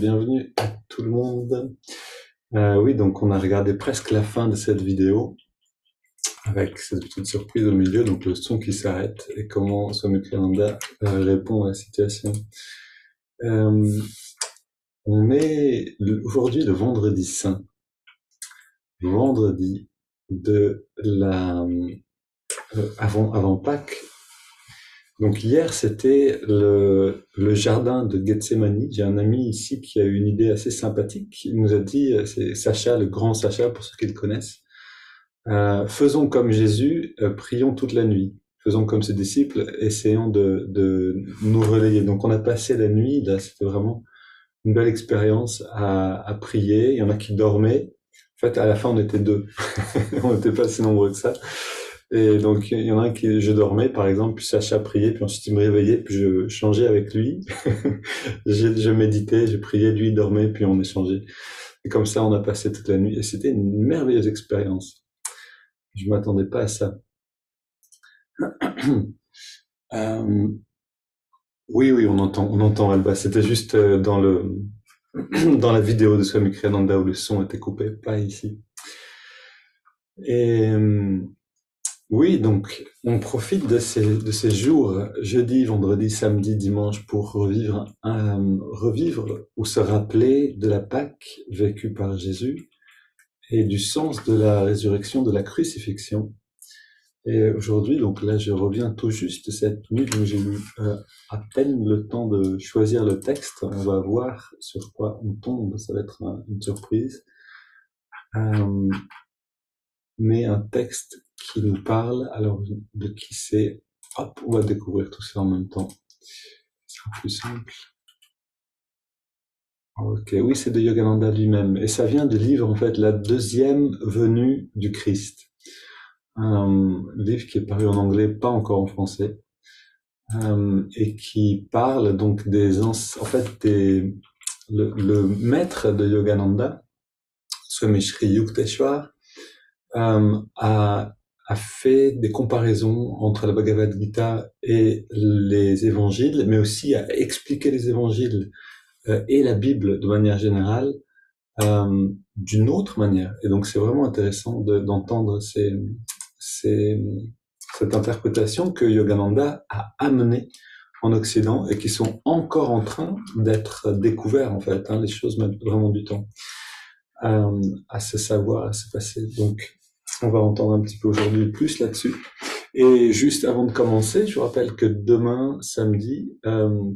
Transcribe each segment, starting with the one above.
bienvenue à tout le monde. Oui, donc on a regardé presque la fin de cette vidéo avec cette petite surprise au milieu, donc le son qui s'arrête et comment Swami Kriyananda répond à la situation. Euh, on est aujourd'hui le vendredi saint, vendredi de la avant Pâques. Donc hier, c'était le jardin de Gethsemane. J'ai un ami ici qui a eu une idée assez sympathique. Il nous a dit, c'est Sacha, le grand Sacha, pour ceux qui le connaissent, faisons comme Jésus, prions toute la nuit. Faisons comme ses disciples, essayons de nous relayer. Donc on a passé la nuit, là c'était vraiment une belle expérience à prier. Il y en a qui dormaient. En fait, à la fin, on était deux. On n'était pas si nombreux que ça. Et donc, il y en a un qui, je dormais, par exemple, puis Sacha priait, puis ensuite il me réveillait, puis je changeais avec lui. Je méditais, je priais, lui il dormait, puis on échangeait. Et comme ça, on a passé toute la nuit. Et c'était une merveilleuse expérience. Je m'attendais pas à ça. Euh, oui, oui, on entend Alba. C'était juste dans dans la vidéo de Swami Kriyananda où le son était coupé, pas ici. Et oui, donc on profite de ces jours, jeudi, vendredi, samedi, dimanche, pour revivre ou se rappeler de la Pâque vécue par Jésus et du sens de la résurrection, de la crucifixion. Et aujourd'hui, donc là, je reviens tout juste de cette nuit, donc j'ai eu à peine le temps de choisir le texte. On va voir sur quoi on tombe, ça va être une surprise. Euh, mais un texte qui nous parle, alors de qui c'est, hop, on va découvrir tout ça en même temps. Ce sera plus simple. Ok, oui, c'est de Yogananda lui-même. Et ça vient du livre, en fait, La deuxième venue du Christ. Un livre qui est paru en anglais, pas encore en français. Et qui parle donc en fait, le maître de Yogananda, Swami Shri Yukteswar, a fait des comparaisons entre la Bhagavad Gita et les évangiles, mais aussi a expliqué les évangiles et la Bible de manière générale d'une autre manière. Et donc c'est vraiment intéressant d'entendre cette interprétation que Yogananda a amenée en Occident et qui sont encore en train d'être découverts en fait. Les choses mettent vraiment du temps à se savoir, à se passer. Donc on va entendre un petit peu aujourd'hui plus là-dessus. Et juste avant de commencer, je vous rappelle que demain, samedi,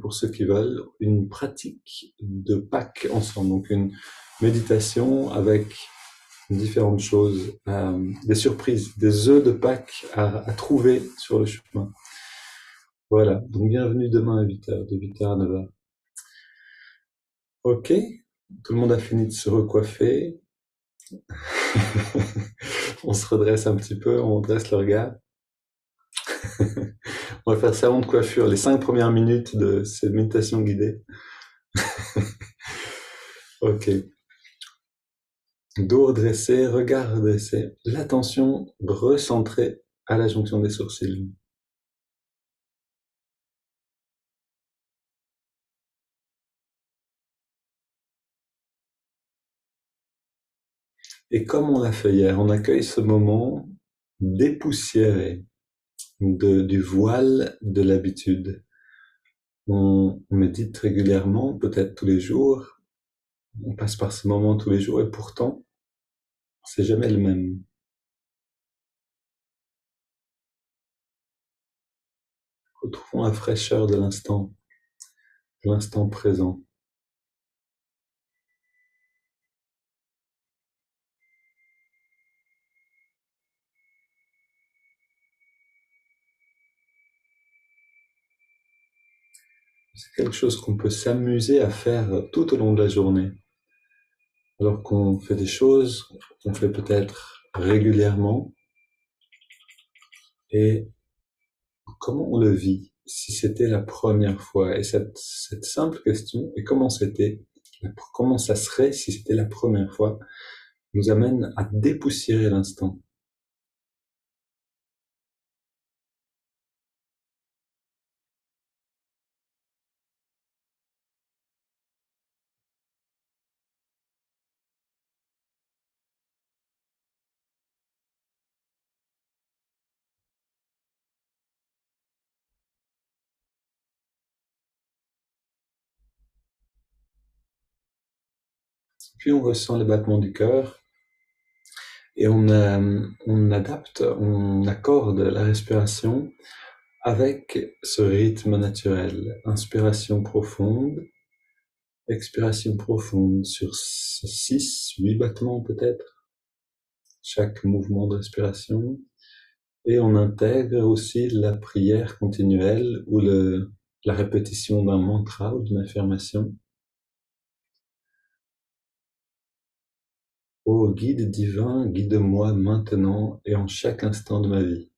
pour ceux qui veulent, une pratique de Pâques ensemble. Donc une méditation avec différentes choses, des surprises, des œufs de Pâques à trouver sur le chemin. Voilà, donc bienvenue demain à 8h, de 8h à 9h. Ok, tout le monde a fini de se recoiffer. On se redresse un petit peu, on dresse le regard. On va faire salon de coiffure, les 5 premières minutes de cette méditation guidée. Ok. Dos redressé, regard redressé, l'attention recentrée à la jonction des sourcils. Et comme on l'a fait hier, on accueille ce moment dépoussiéré du voile de l'habitude. On médite régulièrement, peut-être tous les jours, on passe par ce moment tous les jours et pourtant, c'est jamais le même. Retrouvons la fraîcheur de l'instant présent. C'est quelque chose qu'on peut s'amuser à faire tout au long de la journée. Alors qu'on fait des choses qu'on fait peut-être régulièrement. Et comment on le vit si c'était la première fois? Et cette simple question, et comment ça serait si c'était la première fois, nous amène à dépoussiérer l'instant. puis on ressent le battement du cœur et on adapte, on accorde la respiration avec ce rythme naturel. Inspiration profonde, expiration profonde sur 6, 8 battements peut-être, chaque mouvement de respiration. Et on intègre aussi la prière continuelle ou la répétition d'un mantra ou d'une affirmation. Ô guide divin, guide-moi maintenant et en chaque instant de ma vie.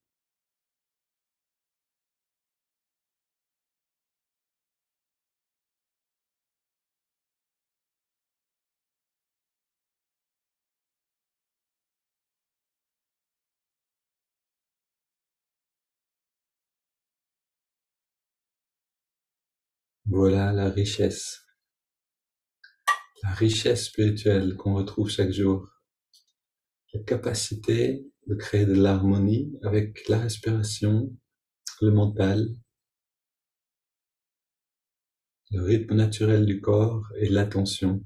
Voilà la richesse spirituelle qu'on retrouve chaque jour. La capacité de créer de l'harmonie avec la respiration, le mental, le rythme naturel du corps et l'attention.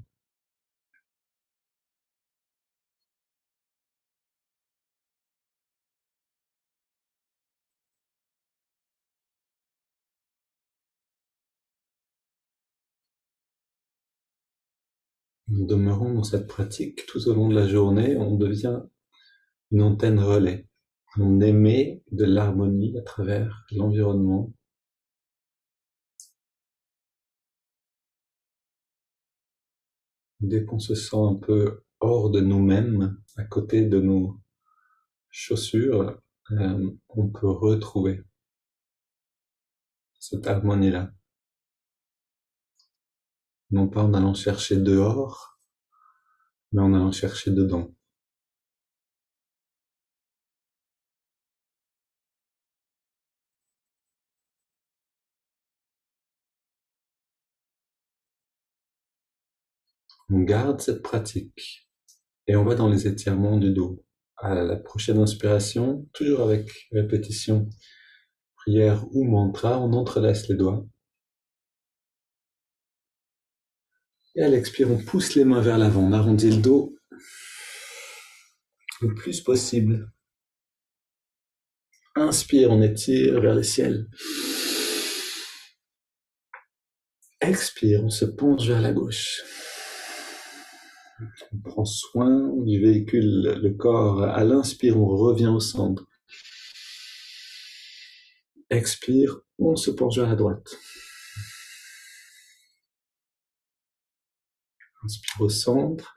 Nous demeurons dans cette pratique tout au long de la journée, on devient une antenne relais. On émet de l'harmonie à travers l'environnement. Dès qu'on se sent un peu hors de nous-mêmes, à côté de nos chaussures, on peut retrouver cette harmonie-là. Non pas en allant chercher dehors, mais en allant chercher dedans. On garde cette pratique et on va dans les étirements du dos. À la prochaine inspiration, toujours avec répétition, prière ou mantra, on entrelace les doigts. Et à l'expire, on pousse les mains vers l'avant, on arrondit le dos le plus possible. Inspire, on étire vers le ciel. Expire, on se penche vers la gauche. On prend soin du véhicule, le corps. À l'inspire, on revient au centre. Expire, on se penche vers la droite. Inspire au centre.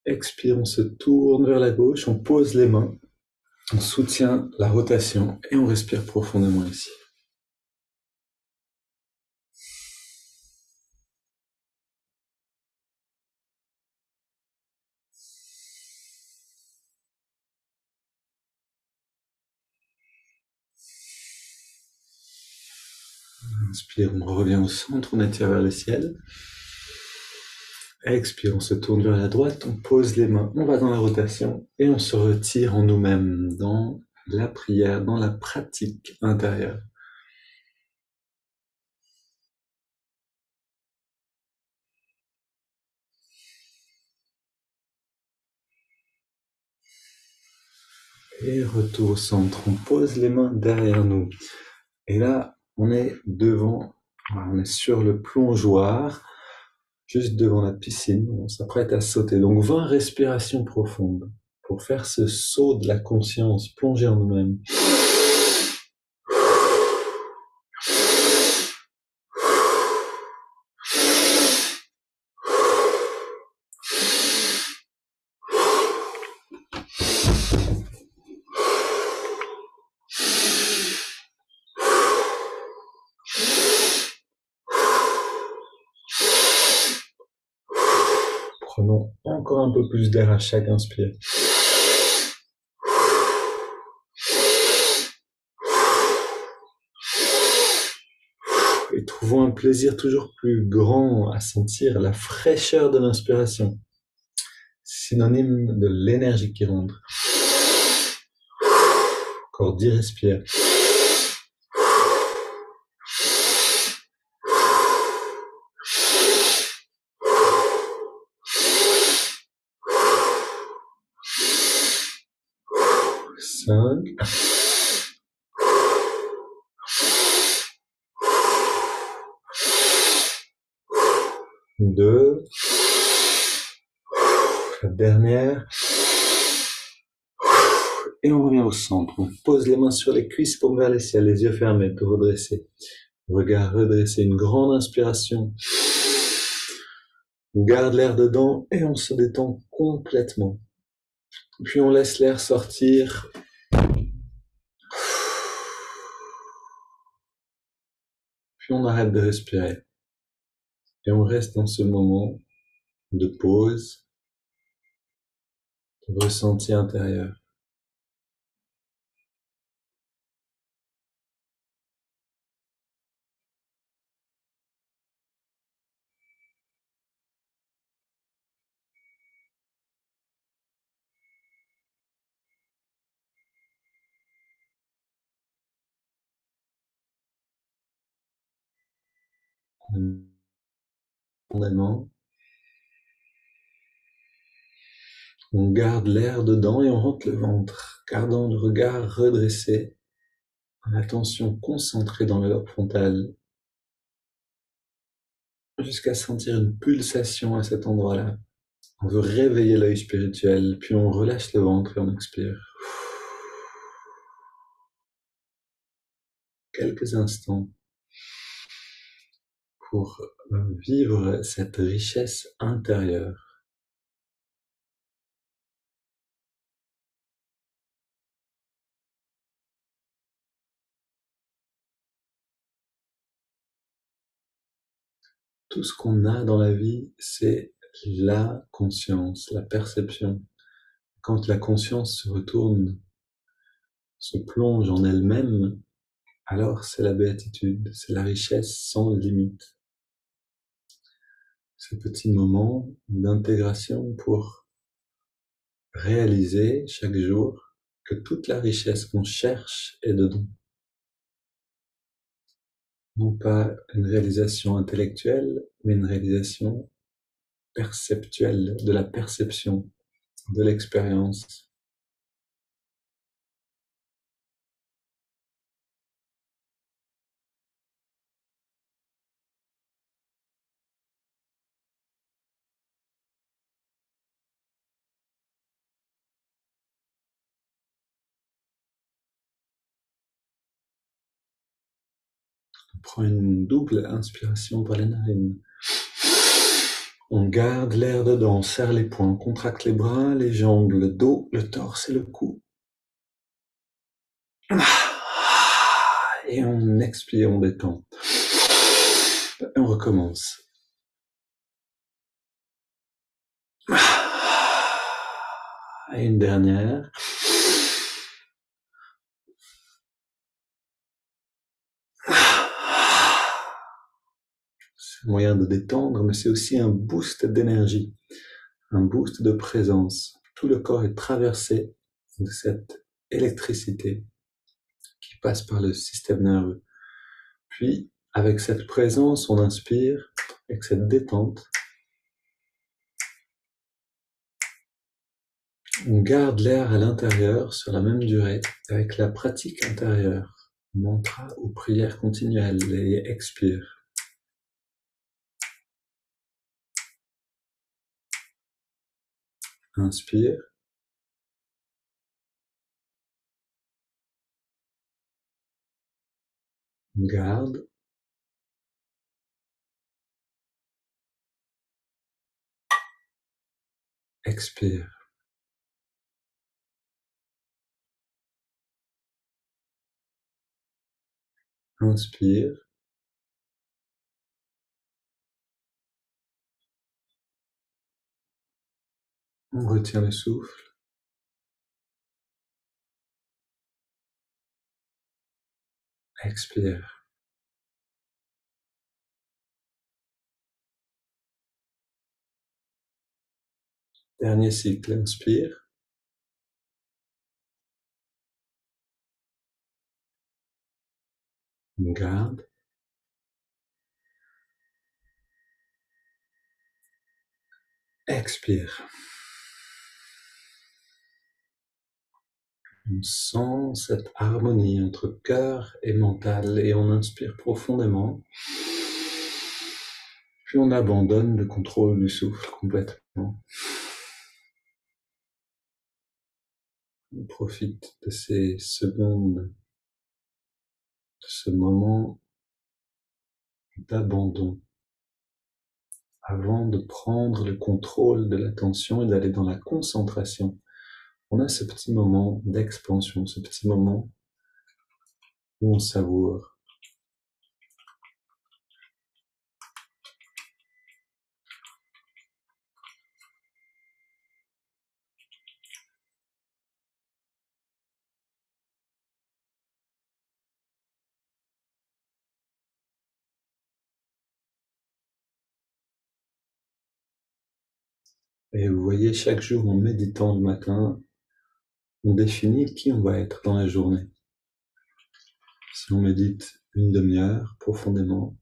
Expire, on se tourne vers la gauche, on pose les mains, on soutient la rotation et on respire profondément ici. Inspire, on revient au centre, on étire vers le ciel. Expire, on se tourne vers la droite, on pose les mains, on va dans la rotation et on se retire en nous-mêmes, dans la prière, dans la pratique intérieure. Et retour au centre, on pose les mains derrière nous. Et là, on est sur le plongeoir, juste devant la piscine, on s'apprête à sauter. Donc 20 respirations profondes pour faire ce saut de la conscience, plonger en nous-mêmes. Prenons encore un peu plus d'air à chaque inspire. Et trouvons un plaisir toujours plus grand à sentir la fraîcheur de l'inspiration, synonyme de l'énergie qui rentre. Encore 10 respires. 5, 2, la dernière. Et on revient au centre. On pose les mains sur les cuisses pour vers les ciels, les yeux fermés pour redresser. Regard redressé, une grande inspiration. On garde l'air dedans et on se détend complètement. Puis on laisse l'air sortir. Puis on arrête de respirer. Et on reste dans ce moment de pause, de ressenti intérieur. Profondément. On garde l'air dedans et on rentre le ventre, gardant le regard redressé, l'attention concentrée dans le lobe frontal, jusqu'à sentir une pulsation à cet endroit-là. On veut réveiller l'œil spirituel, puis on relâche le ventre et on expire. Quelques instants pour vivre cette richesse intérieure. Tout ce qu'on a dans la vie, c'est la conscience, la perception. Quand la conscience se retourne, se plonge en elle-même, alors c'est la béatitude, c'est la richesse sans limite. Ce petit moment d'intégration pour réaliser chaque jour que toute la richesse qu'on cherche est dedans. Non pas une réalisation intellectuelle, mais une réalisation perceptuelle, de la perception, de l'expérience. On prend une double inspiration par les narines. On garde l'air dedans, on serre les poings, on contracte les bras, les jambes, le dos, le torse et le cou. Et on expire, on détend. Et on recommence. Et une dernière. C'est un moyen de détendre, mais c'est aussi un boost d'énergie, un boost de présence. Tout le corps est traversé de cette électricité qui passe par le système nerveux. Puis, avec cette présence, on inspire, avec cette détente, on garde l'air à l'intérieur sur la même durée avec la pratique intérieure, mantra ou prière continuelle, et expire. Inspire. Garde. Expire. Inspire. On retient le souffle. Expire. Dernier cycle. Inspire. Garde. Expire. On sent cette harmonie entre cœur et mental et on inspire profondément. Puis on abandonne le contrôle du souffle complètement. On profite de ces secondes, de ce moment d'abandon avant de prendre le contrôle de l'attention et d'aller dans la concentration. On a ce petit moment d'expansion, ce petit moment où on savoure. Et vous voyez, chaque jour en méditant le matin, on définit qui on va être dans la journée. Si on médite une demi-heure profondément,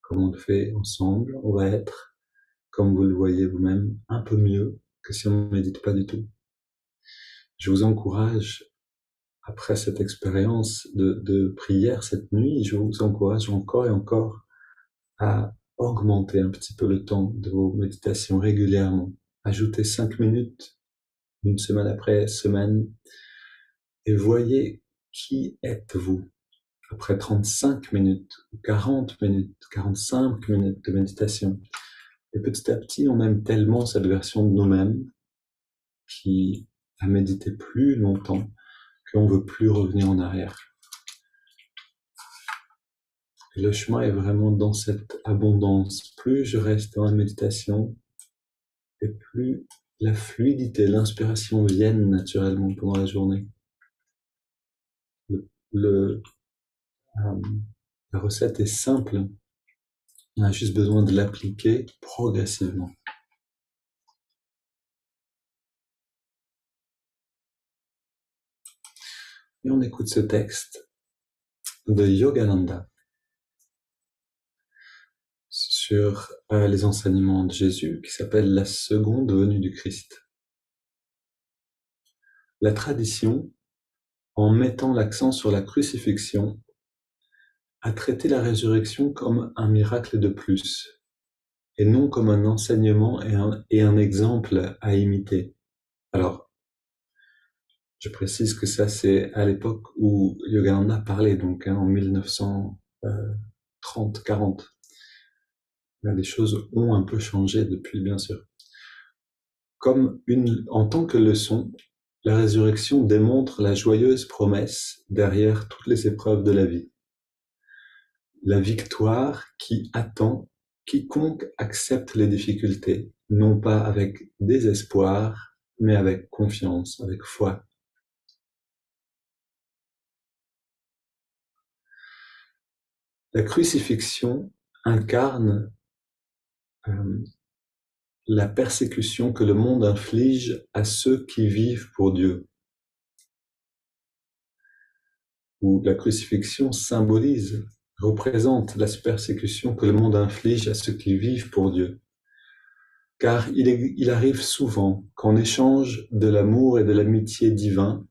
comme on le fait ensemble, on va être, comme vous le voyez vous-même, un peu mieux que si on ne médite pas du tout. Je vous encourage, après cette expérience de prière cette nuit, je vous encourage encore et encore à augmenter un petit peu le temps de vos méditations régulièrement. Ajoutez 5 minutes, une semaine après semaine, et voyez qui êtes-vous après 35 minutes, 40 minutes, 45 minutes de méditation. Et petit à petit, on aime tellement cette version de nous-mêmes qui a médité plus longtemps qu'on ne veut plus revenir en arrière. Et le chemin est vraiment dans cette abondance. Plus je reste dans la méditation, et plus la fluidité, l'inspiration viennent naturellement pendant la journée. La recette est simple, on a juste besoin de l'appliquer progressivement. Et on écoute ce texte de Yogananda sur les enseignements de Jésus qui s'appelle la seconde venue du Christ. La tradition, en mettant l'accent sur la crucifixion, a traité la résurrection comme un miracle de plus, et non comme un enseignement et un exemple à imiter. Alors, je précise que ça, c'est à l'époque où Yogananda parlait, donc en 1930-40. Les choses ont un peu changé depuis, bien sûr. En tant que leçon, la résurrection démontre la joyeuse promesse derrière toutes les épreuves de la vie. La victoire qui attend quiconque accepte les difficultés, non pas avec désespoir, mais avec confiance, avec foi. La crucifixion incarne la persécution que le monde inflige à ceux qui vivent pour Dieu. Où la crucifixion représente la persécution que le monde inflige à ceux qui vivent pour Dieu. Car il arrive souvent qu'en échange de l'amour et de l'amitié divin,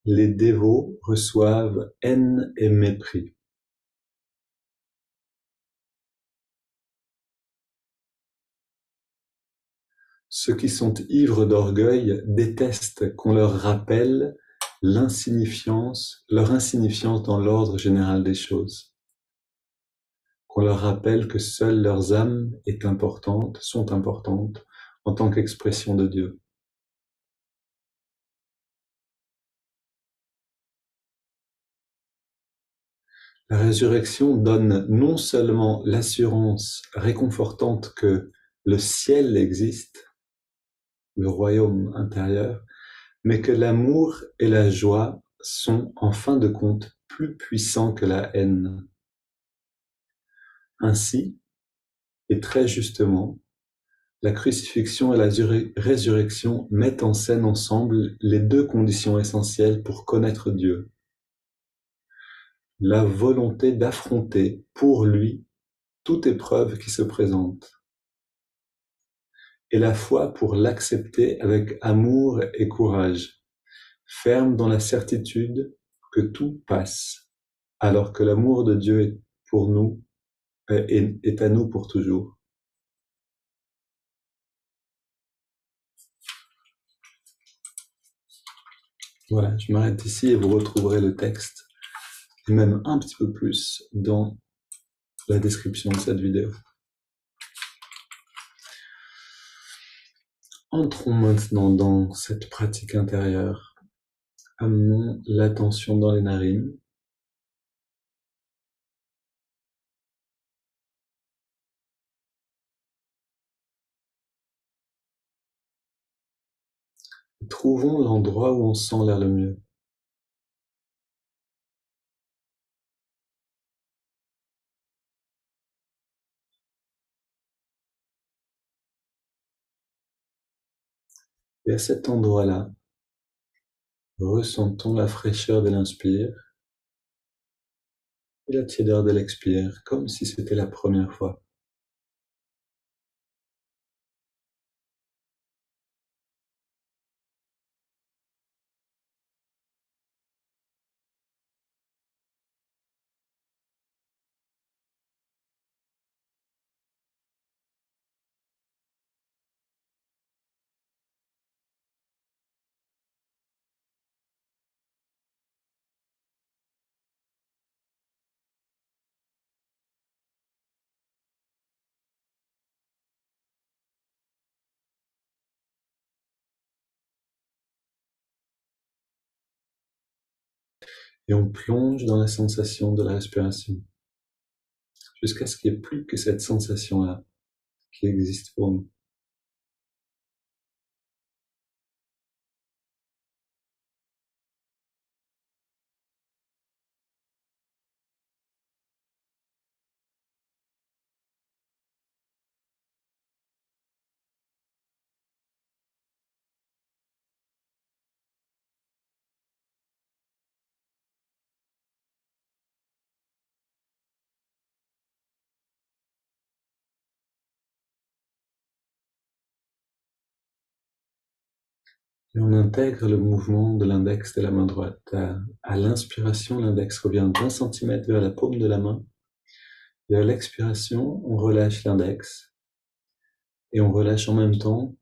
les dévots reçoivent haine et mépris. Ceux qui sont ivres d'orgueil détestent qu'on leur rappelle leur insignifiance dans l'ordre général des choses. Qu'on leur rappelle que seules leurs âmes sont importantes en tant qu'expression de Dieu. La résurrection donne non seulement l'assurance réconfortante que le ciel existe, le royaume intérieur, mais que l'amour et la joie sont, en fin de compte, plus puissants que la haine. Ainsi, et très justement, la crucifixion et la résurrection mettent en scène ensemble les deux conditions essentielles pour connaître Dieu. La volonté d'affronter pour lui toute épreuve qui se présente, et la foi pour l'accepter avec amour et courage, ferme dans la certitude que tout passe, alors que l'amour de Dieu est pour nous, est à nous pour toujours. Voilà, je m'arrête ici et vous retrouverez le texte, et même un petit peu plus, dans la description de cette vidéo. Entrons maintenant dans cette pratique intérieure. Amenons l'attention dans les narines. Trouvons l'endroit où on sent l'air le mieux. Et à cet endroit-là, ressentons la fraîcheur de l'inspire et la tiédeur de l'expire, comme si c'était la première fois. Et on plonge dans la sensation de la respiration, jusqu'à ce qu'il n'y ait plus que cette sensation-là qui existe pour nous. Et on intègre le mouvement de l'index de la main droite. À l'inspiration, l'index revient d'1 centimètre vers la paume de la main. Et à l'expiration, on relâche l'index. Et on relâche en même temps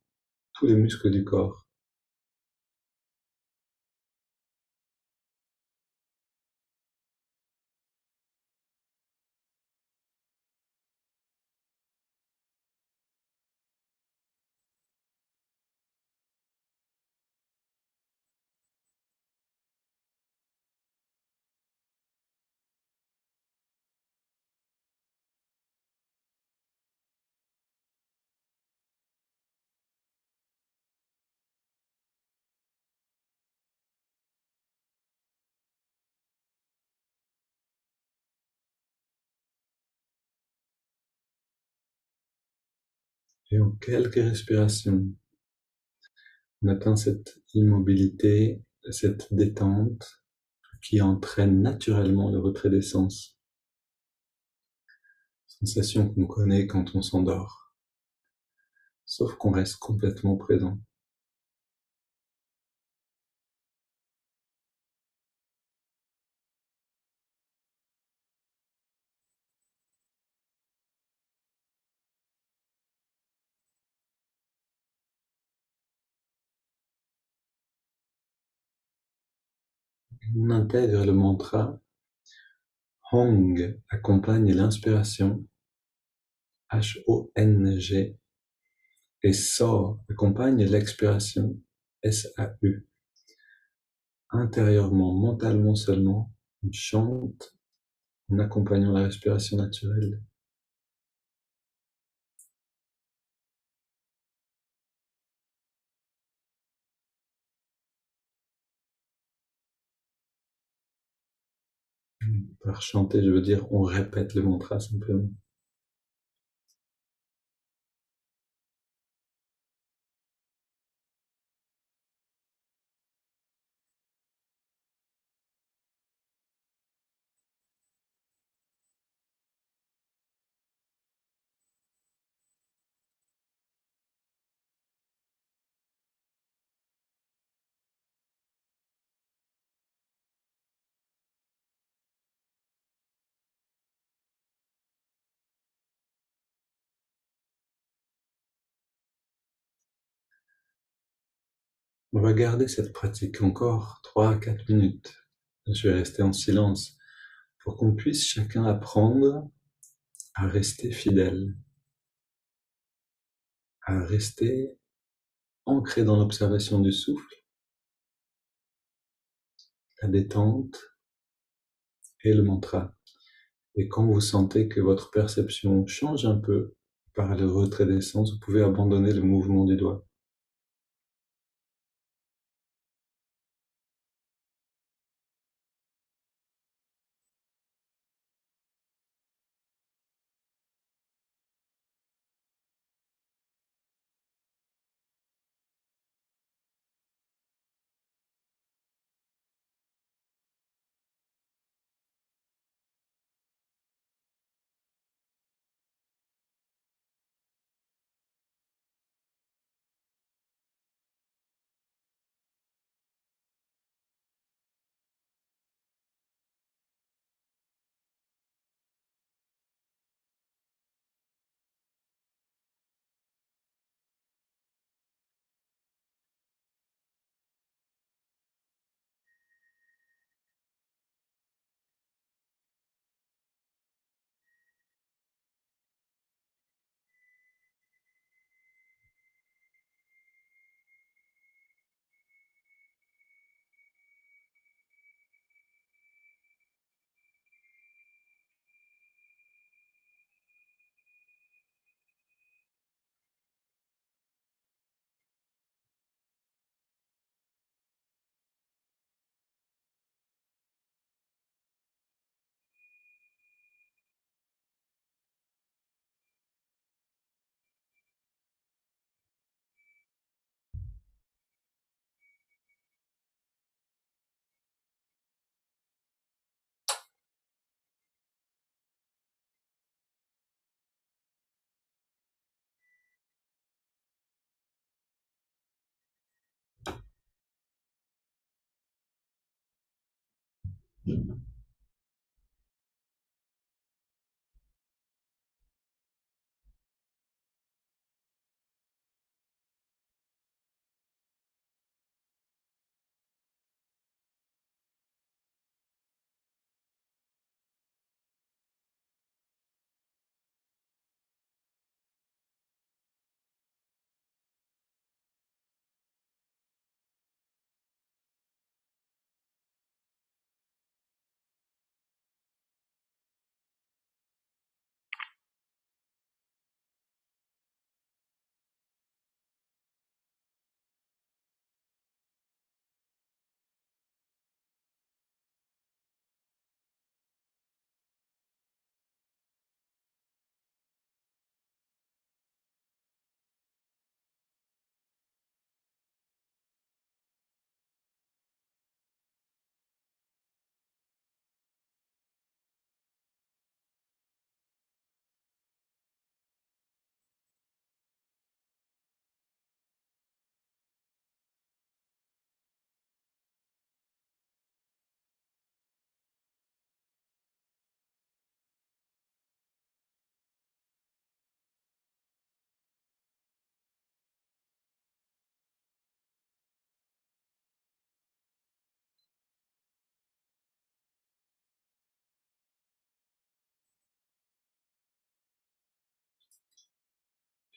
tous les muscles du corps. Et en quelques respirations, on atteint cette immobilité, cette détente qui entraîne naturellement le retrait des sens. Sensation qu'on connaît quand on s'endort. Sauf qu'on reste complètement présent. On intègre le mantra. Hong accompagne l'inspiration, H-O-N-G, et Sau accompagne l'expiration, S-A-U. Intérieurement, mentalement seulement, on chante en accompagnant la respiration naturelle. Par chanter, je veux dire, on répète le mantra simplement. On va garder cette pratique encore 3 à 4 minutes. Je vais rester en silence pour qu'on puisse chacun apprendre à rester fidèle, à rester ancré dans l'observation du souffle, la détente et le mantra. Et quand vous sentez que votre perception change un peu par le retrait des sens, vous pouvez abandonner le mouvement du doigt.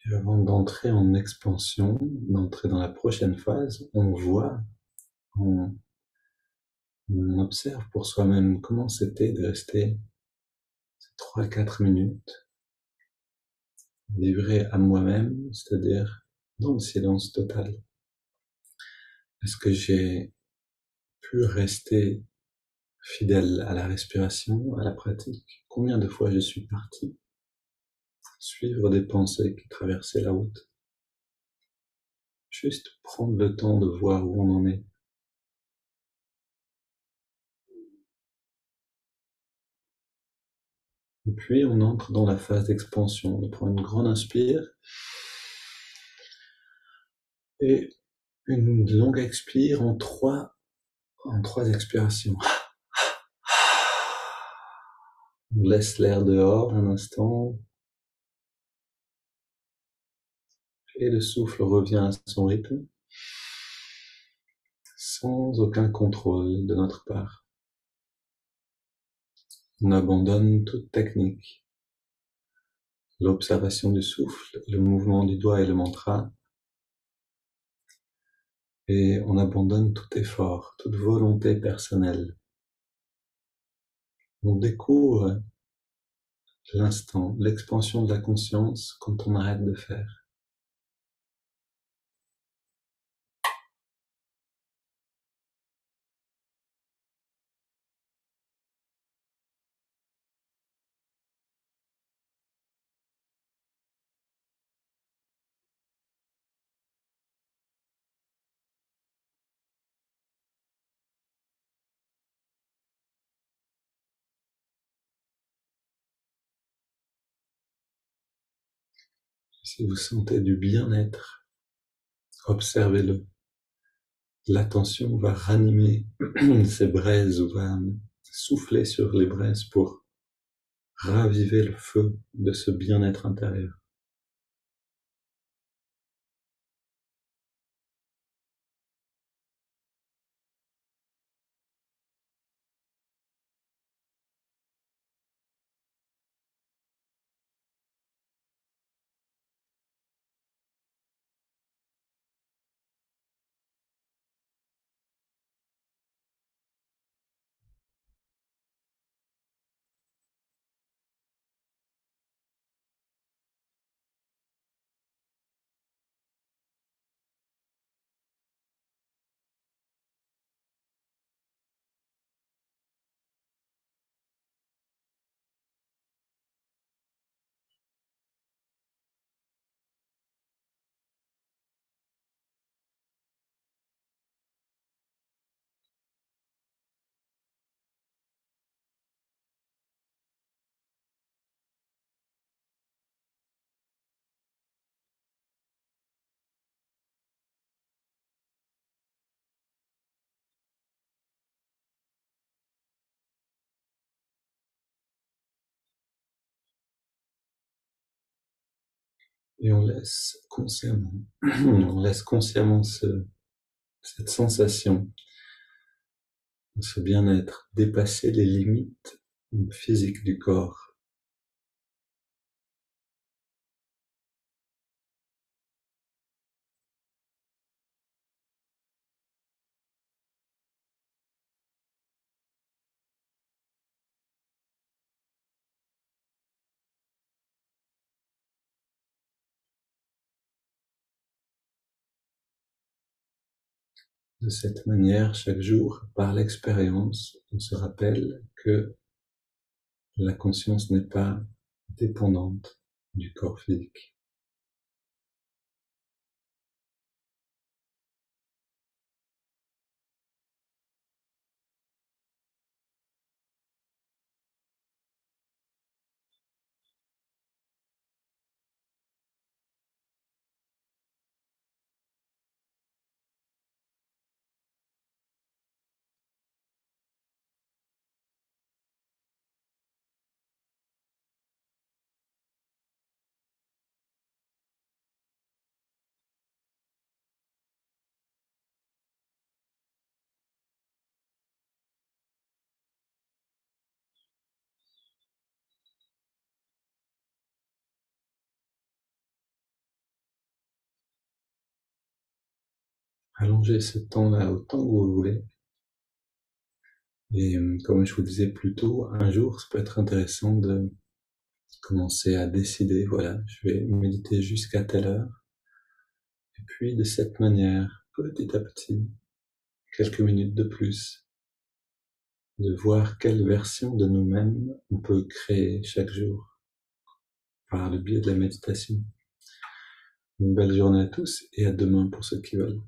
Et avant d'entrer en expansion, d'entrer dans la prochaine phase, on voit, on, on observe pour soi-même comment c'était de rester 3 à 4 minutes livré à moi-même, c'est-à-dire dans le silence total. Est-ce que j'ai pu rester fidèle à la respiration, à la pratique? Combien de fois je suis parti suivre des pensées qui traversaient la route? Juste prendre le temps de voir où on en est. Et puis on entre dans la phase d'expansion. On prend une grande inspire et une longue expire en trois expirations. On laisse l'air dehors un instant et le souffle revient à son rythme. sans aucun contrôle de notre part. On abandonne toute technique, l'observation du souffle, le mouvement du doigt et le mantra, et on abandonne tout effort, toute volonté personnelle. On découvre l'instant, l'expansion de la conscience quand on arrête de faire. Si vous sentez du bien-être, observez-le. L'attention va ranimer ces braises ou va souffler sur les braises pour raviver le feu de ce bien-être intérieur. Et on laisse consciemment, on laisse consciemment cette sensation, ce bien-être dépasser les limites physiques du corps. De cette manière, chaque jour, par l'expérience, on se rappelle que la conscience n'est pas dépendante du corps physique. Allongez ce temps-là autant que vous voulez. Et comme je vous disais plus tôt, un jour, ça peut être intéressant de commencer à décider, voilà, je vais méditer jusqu'à telle heure. Et puis, de cette manière, petit à petit, quelques minutes de plus, de voir quelle version de nous-mêmes on peut créer chaque jour par le biais de la méditation. Une belle journée à tous et à demain pour ceux qui veulent.